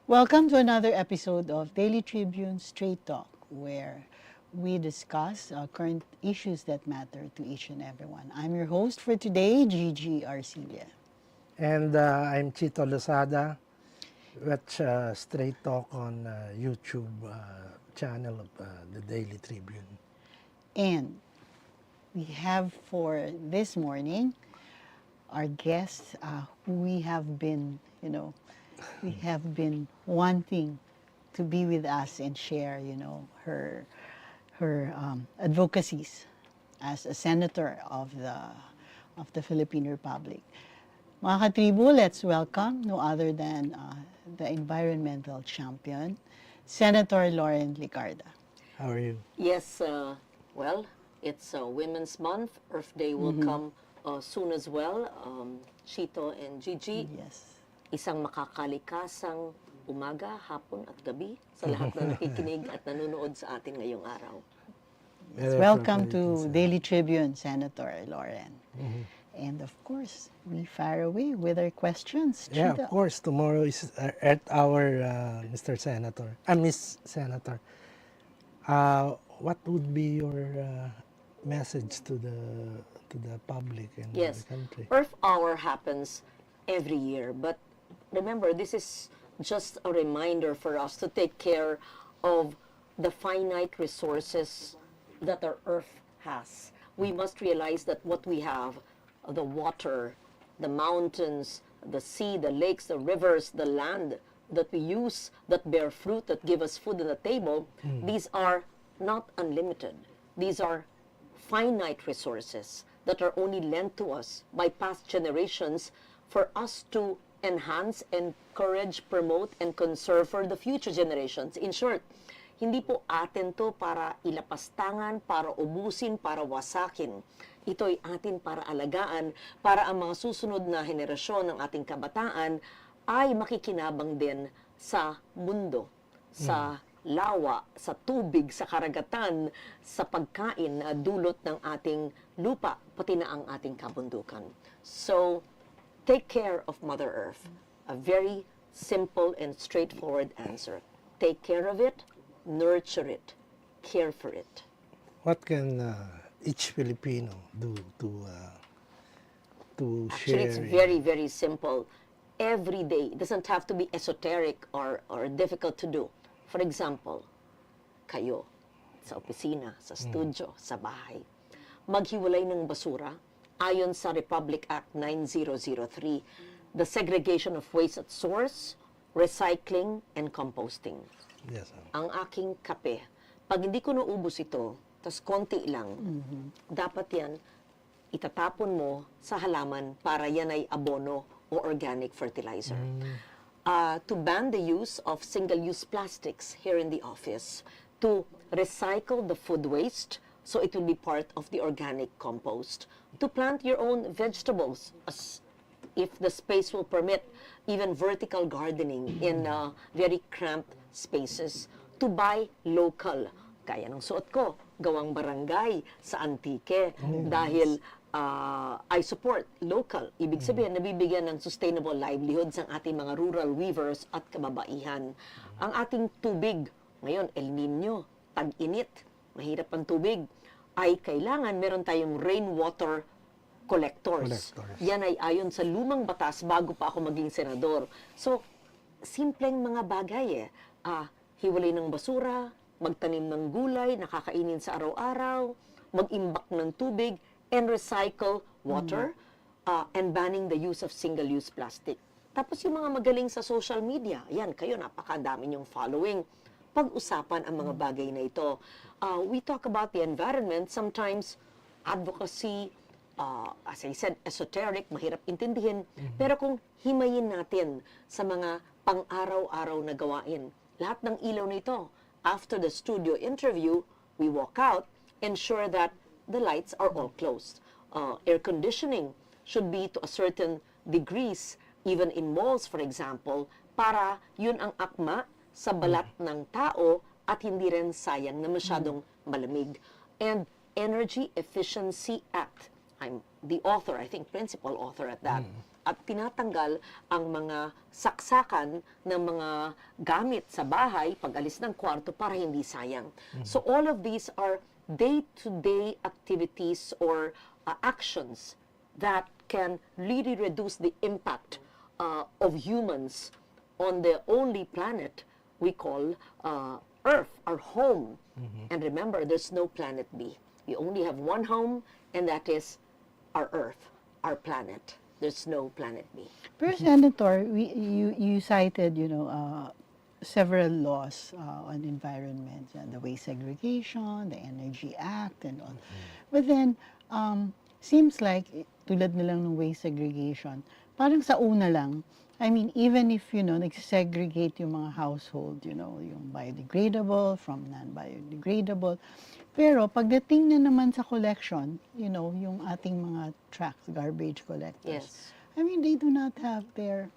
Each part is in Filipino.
Welcome to another episode of Daily Tribune Straight Talk, where we discuss current issues that matter to each and everyone. I'm your host for today, Gigie Arcilla. And I'm Chito Lozada. Watch Straight Talk on YouTube channel of the Daily Tribune. And we have for this morning our guest who we have been wanting to be with us and share, her advocacies as a senator of the Philippine Republic. Mga katribu, let's welcome no other than the environmental champion, Senator Loren Legarda. How are you? Yes, well, it's Women's Month. Earth Day will come soon as well. Chito and Gigie, Yes. isang makakalikasang umaga, hapon at gabi sa lahat na nakikinig at nanonood sa atin ngayong araw. Yes. Welcome to Daily Tribune, Senator Loren. And of course, we fire away with our questions. Yeah, Chito. of course. Tomorrow is Earth Hour, Mr. Senator. Miss Senator. What would be your message to the public and Yes, the country? Earth Hour happens every year, but remember, this is just a reminder for us to take care of the finite resources that our Earth has. We must realize that what we have, the water, the mountains, the sea, the lakes, the rivers, the land that we use, that bear fruit, that give us food on the table, these are not unlimited. These are finite resources that are only lent to us by past generations for us to enhance, encourage, promote, and conserve for the future generations. In short, hindi po atin to para ilapastangan, para ubusin, para wasakin. Ito'y atin para alagaan, para ang mga susunod na henerasyon ng ating kabataan ay makikinabang din sa mundo, sa lawa, sa tubig, sa karagatan, sa pagkain na dulot ng ating lupa, pati na ang ating kabundukan. So, take care of Mother Earth. A very simple and straightforward answer. Take care of it, nurture it, care for it. What can each Filipino do to Actually, share? it's very, very simple. Every day, it doesn't have to be esoteric or difficult to do. For example, kayo, sa opisina, sa studio, sa bahay, maghiwalay ng basura ayon sa Republic Act 9003, the segregation of waste at source, recycling, and composting. Yes. Ang aking kape, pag hindi ko naubos ito, tas konti lang, dapat yan itatapon mo sa halaman para yan ay abono o organic fertilizer. To ban the use of single-use plastics here in the office, to recycle the food waste so it will be part of the organic compost, to plant your own vegetables as if the space will permit, even vertical gardening in very cramped spaces, to buy local. Kaya ng suot ko, gawang barangay sa Antique dahil I support local. Ibig sabihin, nabibigyan ng sustainable livelihoods ang ating mga rural weavers at kababaihan. Ang ating tubig, ngayon, El Nino, tag-init, mahirap ang tubig, ay kailangan meron tayong rainwater collectors. Yan ay ayon sa lumang batas bago pa ako maging senador. So, simpleng mga bagay hiwalay ng basura, magtanim ng gulay, nakakainin sa araw-araw, mag-imbak ng tubig, and recycle water, and banning the use of single-use plastic. Tapos yung mga magaling sa social media, yan, kayo, napakadami niyong following. Pag-usapan ang mga bagay na ito. We talk about the environment, sometimes advocacy, as I said, esoteric, mahirap intindihin, pero kung himayin natin sa mga pang-araw-araw na gawain, lahat ng ilaw nito, after the studio interview, we walk out, ensure that the lights are all closed. Air conditioning should be to a certain degrees, even in malls, for example, para yun ang akma sa balat ng tao at hindi rin sayang na masyadong malamig. And Energy Efficiency Act, I'm the author, I think principal author at that, at tinatanggal ang mga saksakan ng mga gamit sa bahay pag-alis ng kwarto para hindi sayang. So all of these are day-to-day activities or actions that can really reduce the impact of humans on the only planet we call Earth, our home. And remember, there's no planet B. We only have one home, and that is our Earth, our planet. There's no planet B. Pero Senator, you cited, several laws on environment, the waste segregation, the Energy Act, and all. But then, seems like, tulad na lang ng waste segregation, parang sa una lang, I mean, even if, nagsisegregate yung mga household, yung biodegradable from non-biodegradable, pero pagdating na naman sa collection, yung ating mga trucks, garbage collectors, Yes. I mean, they do not have their,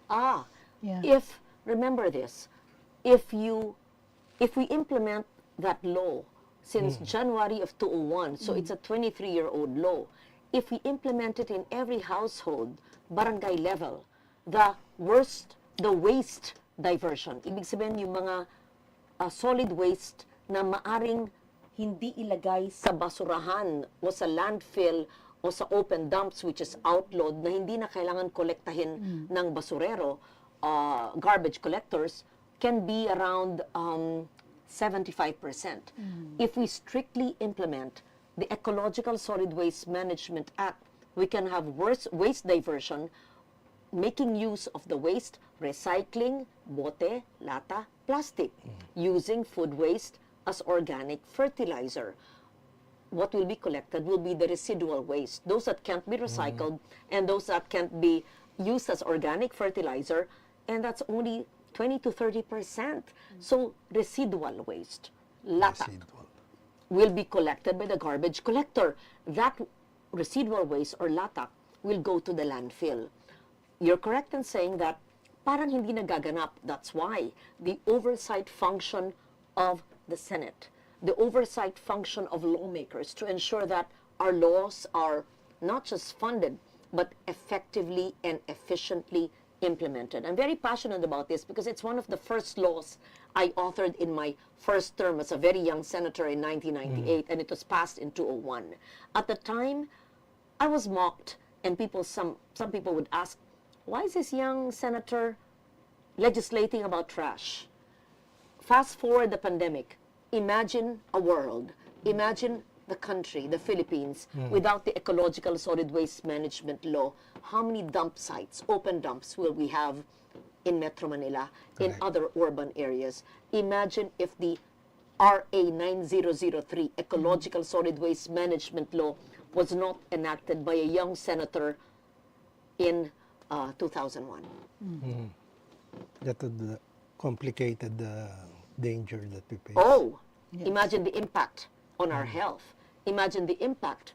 yeah. Remember this, if we implement that law since January of 2001, so it's a 23-year-old law, if we implement it in every household, barangay level, the waste diversion, ibig sabihin yung mga solid waste na maaring hindi ilagay sa basurahan o sa landfill o sa open dumps, which is outlawed, na hindi na kailangan kolektahin ng basurero, garbage collectors, can be around 75%. If we strictly implement the Ecological Solid Waste Management Act, we can have waste diversion, making use of the waste, recycling, bote, lata, plastic, using food waste as organic fertilizer. What will be collected will be the residual waste, those that can't be recycled and those that can't be used as organic fertilizer, and that's only 20 to 30%. So residual waste, lata, will be collected by the garbage collector. That residual waste or lata will go to the landfill. You're correct in saying that parang hindi nagaganap. That's why the oversight function of the Senate, the oversight function of lawmakers to ensure that our laws are not just funded, but effectively and efficiently implemented. I'm very passionate about this because it's one of the first laws I authored in my first term as a very young senator in 1998, and it was passed in 2001. At the time, I was mocked, and some people would ask, why is this young senator legislating about trash? Fast forward the pandemic. Imagine a world, imagine the country, the Philippines, without the Ecological Solid Waste Management Law. How many dump sites, open dumps, will we have in Metro Manila, in other urban areas? Imagine if the RA 9003, Ecological Solid Waste Management Law, was not enacted by a young senator in 2001. That would complicated the danger that we face. Oh, imagine the impact on our health. Imagine the impact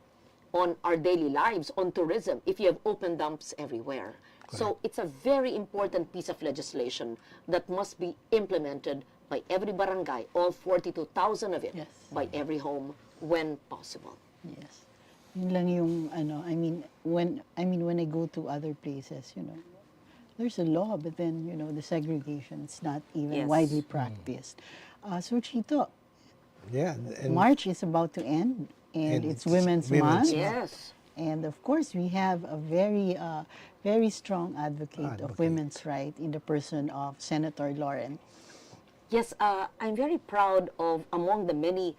on our daily lives, on tourism, if you have open dumps everywhere. So it's a very important piece of legislation that must be implemented by every barangay, all 42,000 of it, Yes. by every home when possible. Yes. Yun lang yung when I go to other places, there's a law, but then, the segregation is not even Yes. widely practiced. So Chito, Yeah, and March is about to end, and it's Women's Women's Month. Yes. And of course, we have a very strong advocate of Advocate. women's rights in the person of Senator Loren. Yes, I'm very proud of, among the many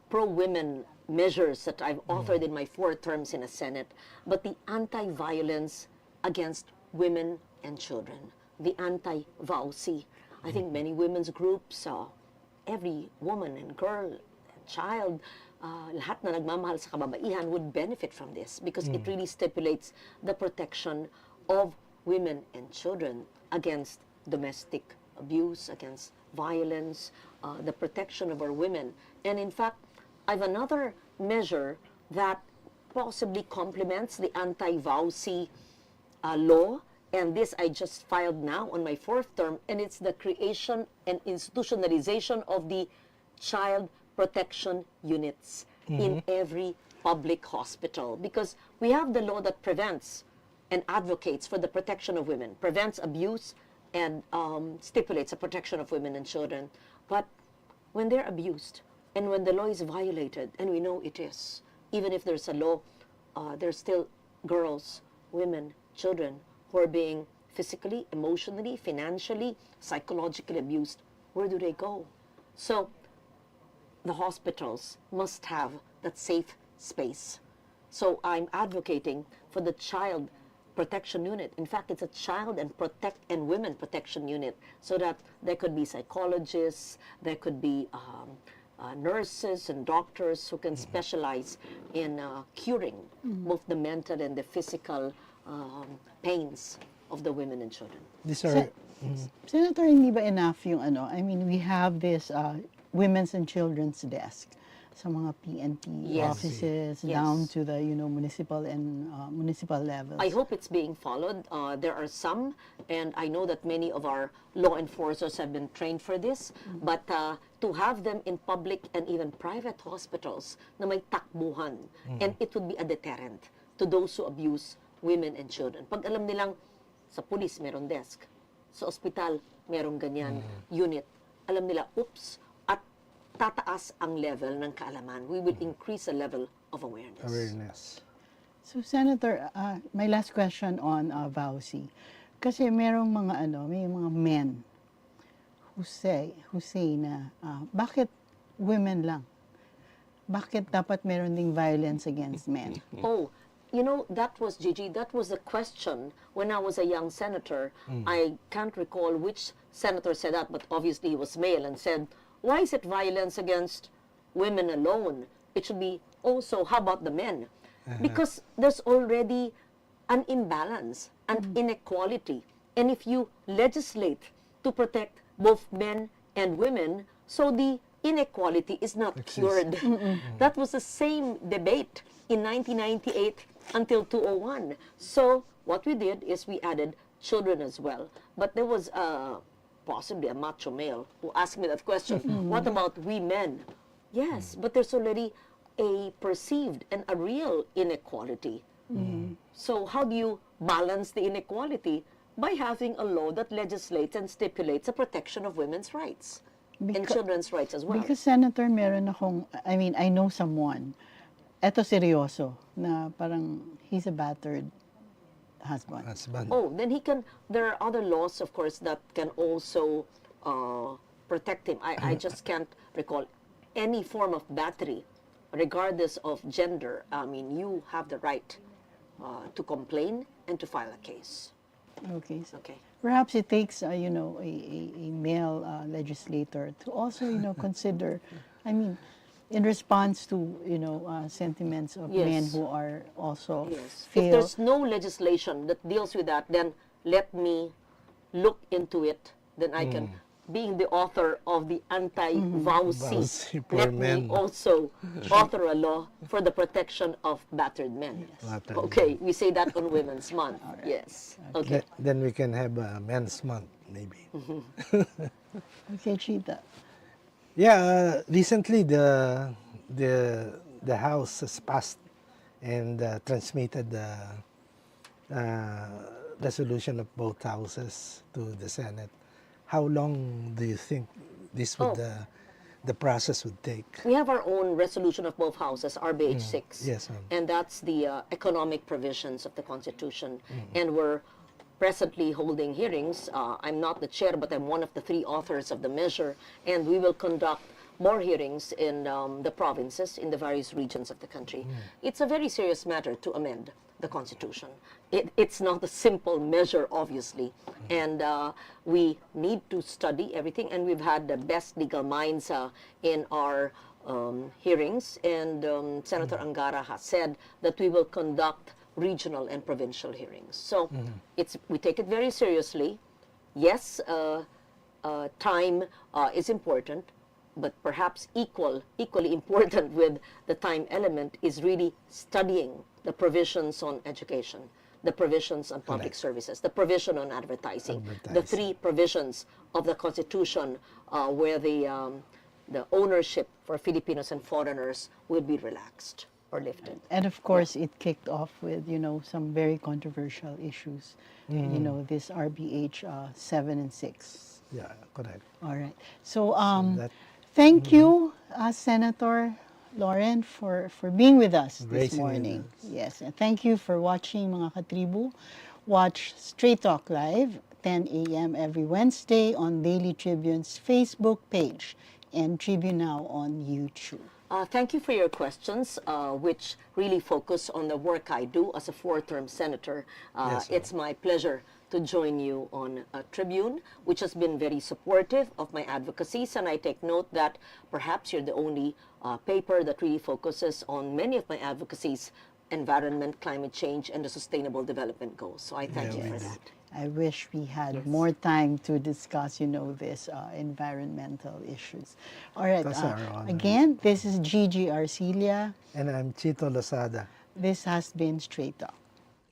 pro-women measures that I've authored in my 4 terms in the Senate, but the anti-violence against women and children, the anti-VAUC. I think many women's groups, every woman and girl and child, lahat na nagmamahal sa kababaihan would benefit from this because it really stipulates the protection of women and children against domestic abuse, against violence, the protection of our women. And in fact, I have another measure that possibly complements the anti-VAUC law, and this I just filed now on my 4th term, and it's the creation and institutionalization of the child protection units in every public hospital, because we have the law that prevents and advocates for the protection of women, prevents abuse, and stipulates the protection of women and children. But when they're abused and when the law is violated, and we know it is, even if there's a law, there's still girls, women, children who are being physically, emotionally, financially, psychologically abused. Where do they go? So the hospitals must have that safe space. So I'm advocating for the child protection unit. In fact, it's a child and women protection unit, so that there could be psychologists, there could be nurses and doctors who can specialize in curing both the mental and the physical pains of the women and children. These are Senator, hindi ba enough yung ano? I mean, we have this women's and children's desk sa mga PNP Yes. offices Yes. down to the municipal and municipal levels. I hope it's being followed. There are some, and I know that many of our law enforcers have been trained for this, but to have them in public and even private hospitals na may takbuhan, and it would be a deterrent to those who abuse women and children. Pag alam nilang sa police meron desk, sa ospital merong ganyan unit, alam nila, oops, at tataas ang level ng kaalaman. We will increase the level of awareness. So, Senator, my last question on VAUSI. Kasi merong mga may mga men who say na bakit women lang? Bakit dapat meron ding violence against men? Oh, you know, that was, Gigie, that was the question when I was a young senator. I can't recall which senator said that, but obviously he was male and said, why is it violence against women alone? It should be also, how about the men? Because there's already an imbalance, an inequality. And if you legislate to protect both men and women, so the inequality is not cured. That was the same debate in 1998 until 2001. So what we did is we added children as well. But there was possibly a macho male who asked me that question, what about we men? Yes, but there's already a perceived and a real inequality. So how do you balance the inequality? By having a law that legislates and stipulates the protection of women's rights and children's rights as well. Because, Senator, meron akong, I know someone, eto seryoso, na parang he's a battered husband. Oh, then he can, there are other laws, of course, that can also protect him. I just can't recall any form of battery, regardless of gender. I mean, you have the right to complain and to file a case. Okay. So Okay. perhaps it takes, a male legislator to also, consider, in response to, sentiments of Yes. men who are also Yes. If feel there's no legislation that deals with that, then let me look into it. Then I can, being the author of the anti-VAUSI, VAUSI for let men. me also author a law for the protection of battered men. Battered Okay, we say that on Women's Month. Yes. Okay. Then we can have a men's month, maybe. Okay, Chito. Yeah, recently the House has passed and transmitted the resolution of both houses to the Senate. How long do you think this would the process would take? We have our own resolution of both houses, RBH 6. Yes, ma'am. And that's the economic provisions of the Constitution. And we're presently holding hearings. I'm not the chair, but I'm one of the three authors of the measure. And we will conduct more hearings in the provinces, in the various regions of the country. It's a very serious matter to amend the Constitution. It's not a simple measure, obviously. And we need to study everything. And we've had the best legal minds in our hearings. And Senator Angara has said that we will conduct regional and provincial hearings. So we take it very seriously. Yes, time is important, but perhaps equally important with the time element is really studying the provisions on education, the provisions on public services, the provision on advertising, the three provisions of the Constitution where the ownership for Filipinos and foreigners will be relaxed. or lifted. And of course, it kicked off with, some very controversial issues. This RBH 7 and 6. Yeah, correct. All right. So, That thank you, Senator Loren, for being with us this Gracing with morning. us. Yes, and thank you for watching, mga katribu. Watch Straight Talk Live, 10 a.m. every Wednesday on Daily Tribune's Facebook page and Tribune Now on YouTube. Thank you for your questions, which really focus on the work I do as a four-term senator. Yes, It's my pleasure to join you on Tribune, which has been very supportive of my advocacies, and I take note that perhaps you're the only paper that really focuses on many of my advocacies: environment, climate change, and the sustainable development goals. So I thank you for that. I wish we had more time to discuss, this environmental issues. All right. That's our honor. Again, this is Gigie Arcilla. And I'm Chito Lozada. This has been Straight Talk.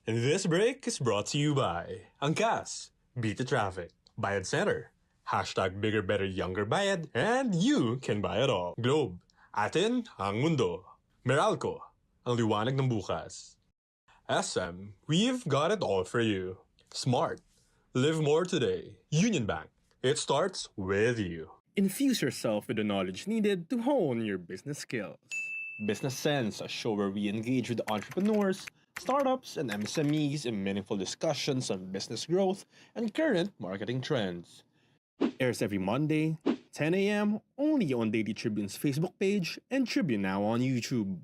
And this break is brought to you by Angkas, Beat the Traffic, Bayad Center, hashtag Bigger Better Younger Bayad, and you can buy it all. Globe, atin ang mundo. Meralco, ang liwanag ng bukas. SM, we've got it all for you. Smart, live more today. Union Bank, it starts with you. Infuse yourself with the knowledge needed to hone your business skills. Business Sense, a show where we engage with entrepreneurs, startups, and MSMEs in meaningful discussions on business growth and current marketing trends. Airs every Monday, 10 a.m., only on Daily Tribune's Facebook page and Tribune Now on YouTube.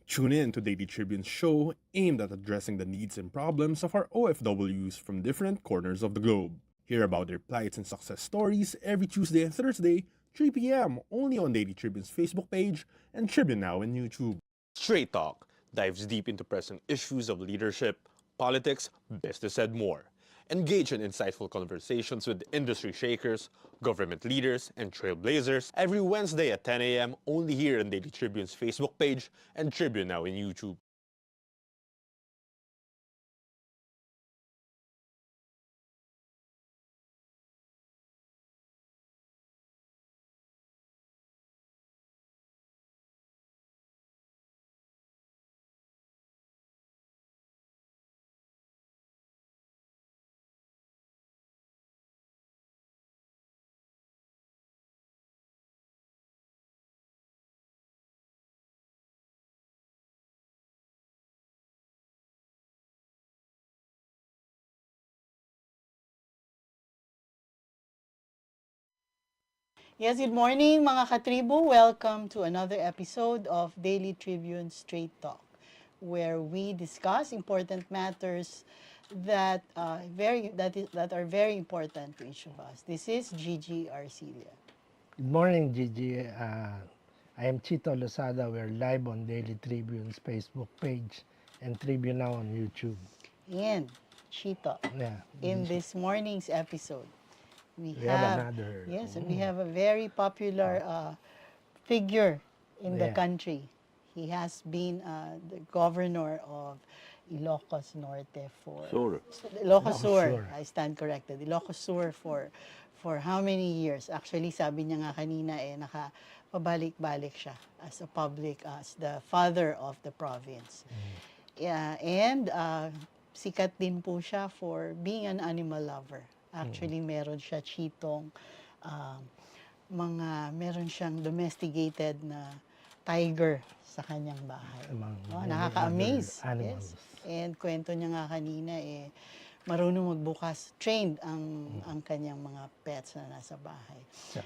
Tune in to Daily Tribune's show aimed at addressing the needs and problems of our OFWs from different corners of the globe. Hear about their plights and success stories every Tuesday and Thursday, 3 p.m., only on Daily Tribune's Facebook page and Tribune Now on YouTube. Straight Talk dives deep into pressing issues of leadership, politics, business, and more. Engage in insightful conversations with industry shakers, government leaders, and trailblazers every Wednesday at 10 a.m. only here on Daily Tribune's Facebook page and Tribune Now in YouTube. Yes, good morning mga katribo. Welcome to another episode of Daily Tribune Straight Talk, where we discuss important matters that are very important to each of us. This is Gigie Arcilla. Good morning, Gigi. I am Chito Lozada. We're live on Daily Tribune's Facebook page and Tribune Now on YouTube. And Chito, Yeah. in this morning's episode, we have have another. Yes, we have a very popular figure in the Yeah. country. He has been the governor of Ilocos Norte for Ilocos Sur. Sur. I stand corrected. Ilocos Sur for how many years? Actually, sabi niya nga kanina nakapabalik-balik siya as the father of the province. Yeah, and sikat din po siya for being an animal lover. Actually, meron siya chitong meron siyang domesticated na tiger sa kanyang bahay. Among Nakaka-amaze. other animals. Yes. And kwento niya nga kanina marunong magbukas, trained ang kanyang mga pets na nasa bahay. Yeah.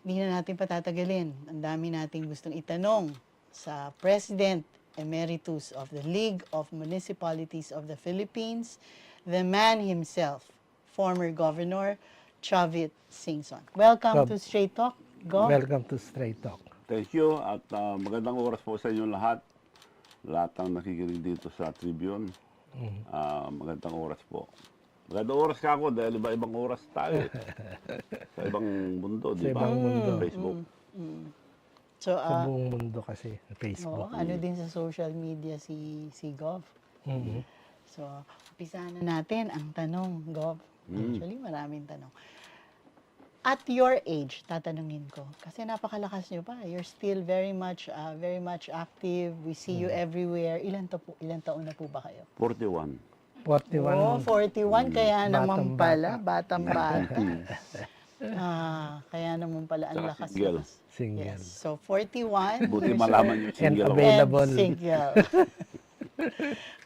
Hindi na natin patatagalin. Ang dami nating gustong itanong sa President Emeritus of the League of Municipalities of the Philippines, the man himself, former Governor Chavit Singson. Welcome to Straight Talk. Go. Welcome to Straight Talk. Thank you at magandang oras po sa inyo lahat. Lahat ng nakikinig dito sa Tribune. Magandang oras po. Magandang oras ka ako dahil iba-ibang oras tayo. Sa ibang mundo, di Sa ba? ibang mundo. Facebook. So, Sa buong mundo kasi, Facebook. ano din sa social media si Gov. So, umpisahan na natin ang tanong, Gov. Actually, maraming tanong. At your age, tatanungin ko, kasi napakalakas niyo pa. You're still very much active. We see you everywhere. Ilan taon na po ba kayo? 41. 41. Oh, 41, kaya naman pala, Batang-bata. batang-bata. Kaya naman pala ang Tsaka lakas. single. Single. Yes. So, 41. Buti years malaman old yung And single ako. available. and single.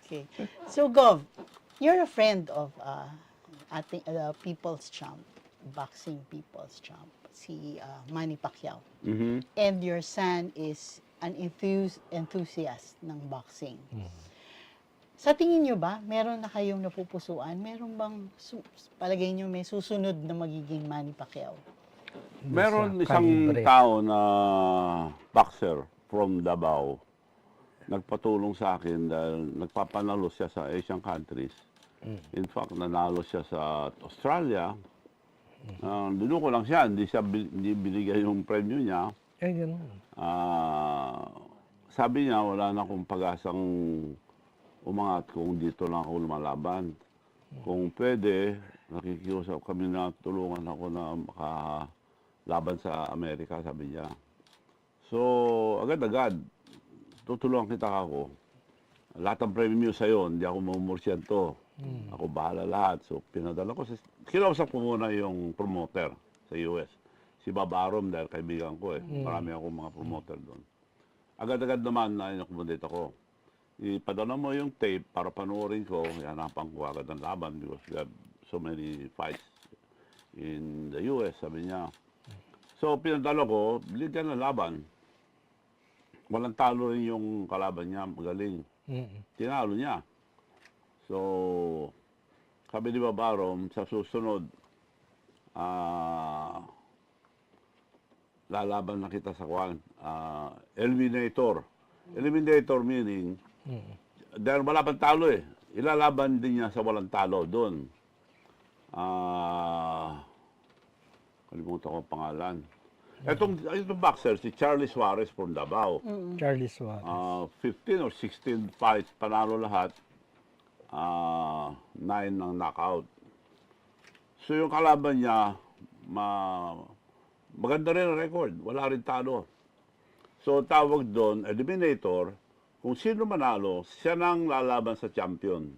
Okay. So, Gov, you're a friend of ating People's Champ, boxing People's Champ, si Manny Pacquiao. Mhm. And your son is an enthusiast ng boxing. Sa tingin nyo ba, meron na kayong napupusuan? Meron bang, palagay nyo, may susunod na magiging Manny Pacquiao? Meron Sa isang kalibre. tao na boxer from Davao. Nagpatulong sa akin dahil nagpapanalo siya sa Asian countries. In fact, nanalo siya sa Australia. Doon ko lang siya, hindi binigay yung premyo niya. Ganun. Sabi niya, wala na akong pag-asang umangat kung dito lang ako lumalaban. Kung pwede, nakikiusap kami na tulungan ako na makalaban sa Amerika, sabi niya. So, agad-agad, tutulungan kita ako. Lahat ng premium sa'yo, hindi ako mamumursyento. Ako bahala lahat. So, pinadala ko. Kinausap ko muna yung promoter sa US. Si Bob Arum, dahil kaibigan ko eh. Marami akong mga promoter doon. Agad-agad naman na in-accommodate ako. Ipadala mo yung tape para panoorin ko. Hanapan ko agad ang laban because we have so many fights in the US, sabi niya. So, pinadala ko, binigyan ng laban. Walang talo rin yung kalaban niya, magaling. Tinalo niya. So, sabi ni Babarom, sa susunod, lalaban na kita sa kwan, eliminator. Eliminator meaning, dahil wala pang talo eh, ilalaban din niya sa walang talo doon. Kalimutan ko ang pangalan. Itong boxer, si Charlie Suarez from Davao. Charlie Suarez. 15 or 16 fights, panalo lahat. 9 ng knockout. So yung kalaban niya, maganda rin ang record. Wala rin talo. So tawag doon, eliminator, kung sino manalo, siya nang lalaban sa champion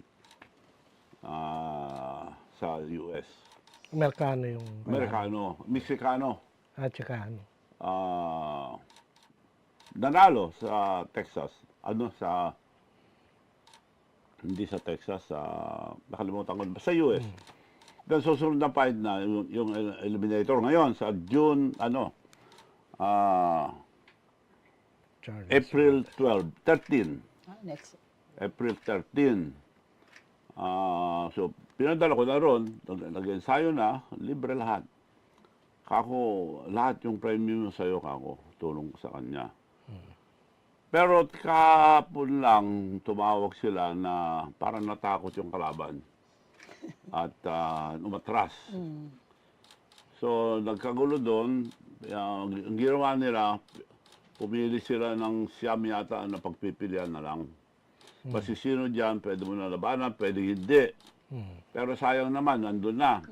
sa US. Amerikano yung... Amerikano, Mexicano. At saka ano. Nanalo sa Texas. Hindi sa Texas, nakalimutan ko, sa US. Then susunod na fight na, yung eliminator ngayon, sa June, Charlie April 13. Next. April 13. So, pinadala ko na ron, nag-ensayo na, libre lahat. Kako, lahat yung premium sa'yo, kako, tulong ko sa kanya. Pero kahapon lang, tumawag sila na parang natakot yung kalaban. At umatras. So, nagkagulo doon, ang ginawa nila, pumili sila ng siyam yata na pagpipilian na lang. Kasi sino dyan, pwede mo na labanan, pwede hindi. Pero sayang naman, nandun na.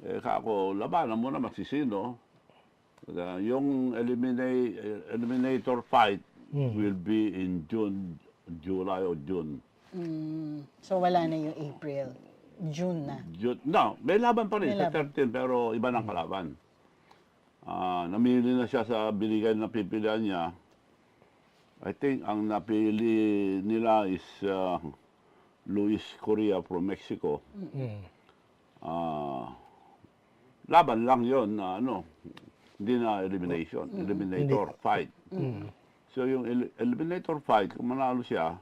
Kako, labanan mo na magsisino. Yung eliminator fight will be in June, July or June. So, wala na yung April. June na. No, may laban pa rin May sa 13 pero iba ng kalaban. Namili na siya sa binigay na pipilian niya. I think ang napili nila is Luis Correa from Mexico. Laban lang yon na hindi na elimination, eliminator fight. So yung eliminator fight, kung manalo siya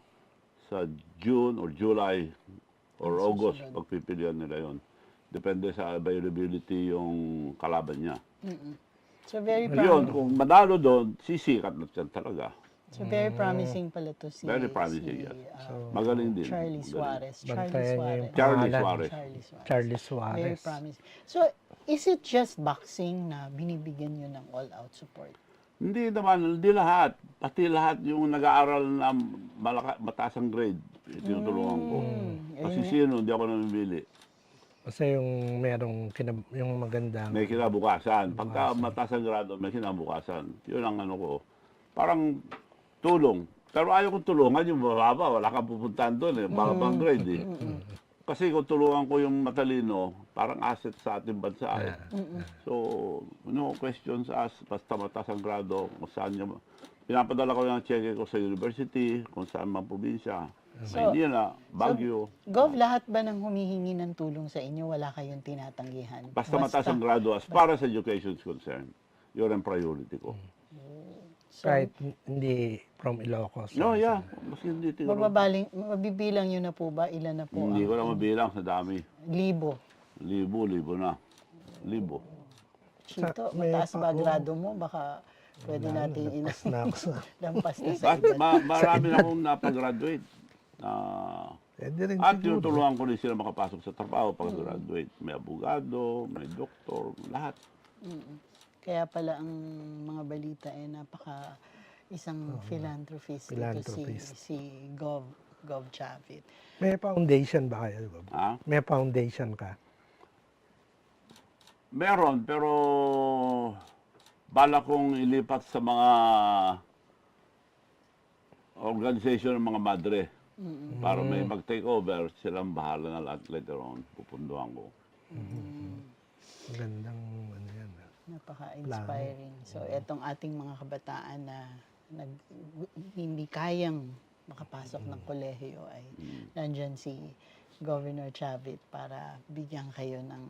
sa June or July or August, pagpipilian nila yon. Depende sa availability yung kalaban niya. So, very Ngayon, kung manalo doon, sisikat na siya talaga. So, very promising pala to si... Very promising, si, yes. Magaling din. Charlie Magaling. Suarez. Bantayan niya yung Charlie pangalan. Suarez. Charlie Very Suarez. promising. So, is it just boxing na binibigyan nyo ng all-out support? Hindi naman, hindi lahat. Pati lahat yung nag-aaral na mataas ang grade, tinutulungan ko. Kasi sino, hindi ako namimili. Kasi yung merong yung magandang May kinabukasan. Pagka mataas ang grado, may kinabukasan. Yun ang ano ko. Parang tulong. Pero ayaw kong tulungan yung mababa. Wala kang pupuntahan doon eh. Babang grade eh. Kasi kung tulungan ko yung matalino, parang asset sa ating bansa eh. So, no questions asked. Basta mataas ang grado, kung saan niya. Pinapadala ko yung cheque ko sa university, kung saan mang probinsya. Maynila, Baguio. Gov, lahat ba ng humihingi ng tulong sa inyo, wala kayong tinatanggihan? Basta mataas ang grado as far as education is concerned. Yun ang priority ko. So, kahit hindi from Ilocos. No, yeah. Mas hindi tiguro. mabibilang nyo na po ba? Ilan na po? Hindi ko na mabilang sa dami. Libo. Libo na. Libo. Chito, May mataas ba pa- grado mo? Baka pwede natin Lampas na ako sa... lampas na sa But iba. marami na akong napag-graduate. Pwede rin At siguro. tinutulungan ko rin sila makapasok sa trabaho pag-graduate. May abogado, may doktor, lahat. Kaya pala ang mga balita ay napaka isang philanthropist, ito Philanthropist. si Gov Chavit. May foundation ba kayo? Bob? Ha? May foundation ka? Meron, pero bala kong ilipat sa mga organization ng mga madre. Para may mag-take over, silang bahala na lahat later on. Pupunduhan ko. Magandang ano yan. Napaka-inspiring. So, etong ating mga kabataan na hindi kayang makapasok ng kolehiyo ay nandyan si Governor Chavit para bigyan kayo ng